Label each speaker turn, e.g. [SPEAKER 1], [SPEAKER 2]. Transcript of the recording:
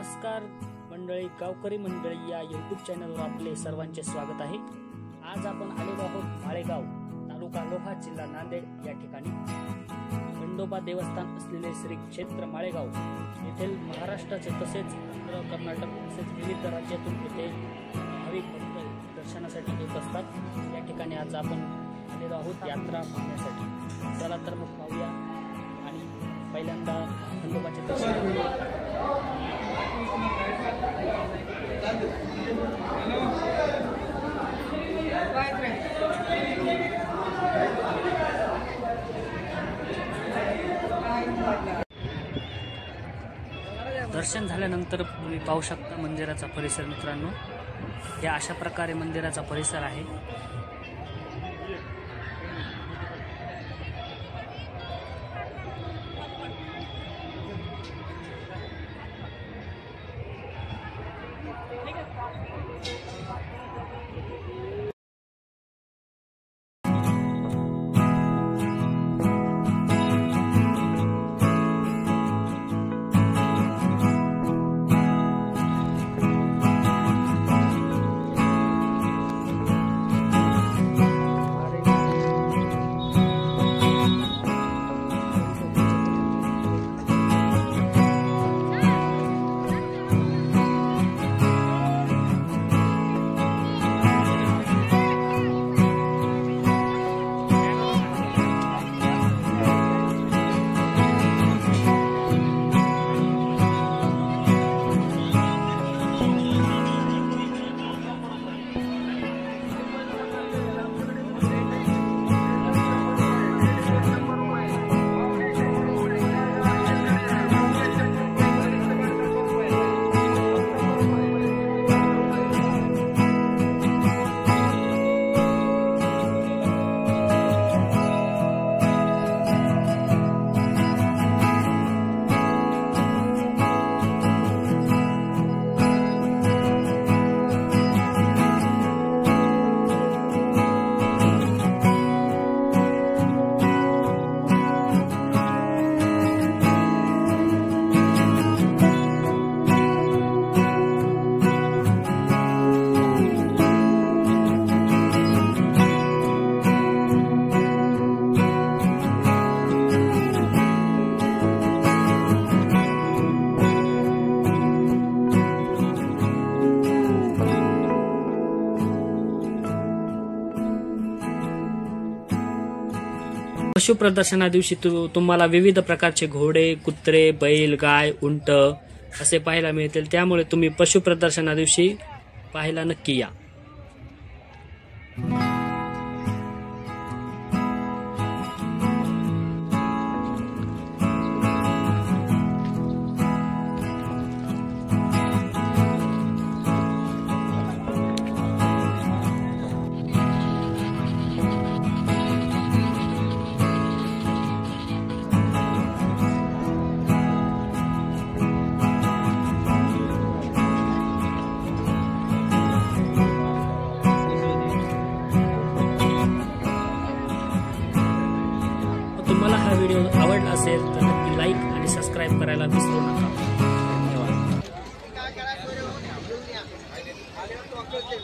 [SPEAKER 1] नमस्कार मंडळी, गावकरी मंडळी या यूट्यूब चॅनलवर आपले सर्वांचे स्वागत आहे। आज आपण आलेलो आहोत माळेगाव, तालुका लोहा, जिल्हा नांदेड या ठिकाणी खंडोबा देवस्थान असलेले श्री क्षेत्र माळेगाव येथील महाराष्ट्राचे तसेच आंध्र, कर्नाटक तसेच विविध राज्यातून येथे भाविक भक्त दर्शनासाठी येत असतात। या ठिकाणी आज आपण आलेलो आहोत यात्रा पाहण्यासाठी। चला तर मग पाहूया आणि पहिल्यांदा खंडोबाचे दर्शन दर्शन झाल्यानंतर तुम्ही पाहू शकता मंदिराचा परिसर। मित्रांनो, हे अशा प्रकारे मंदिराचा परिसर आहे। पशु प्रदर्शना दिवशी तुम्हाला विविध प्रकारचे घोडे, कुत्रे, बैल, गाय, उंट असे पाहायला मिळतील। त्यामुळे तुम्ही पशु प्रदर्शना दिवशी पाहायला नक्की या। तुम्हाला हा व्हिडिओ आवडला असेल तर नक्की लाईक आणि सबस्क्राईब करायला विसरू नका।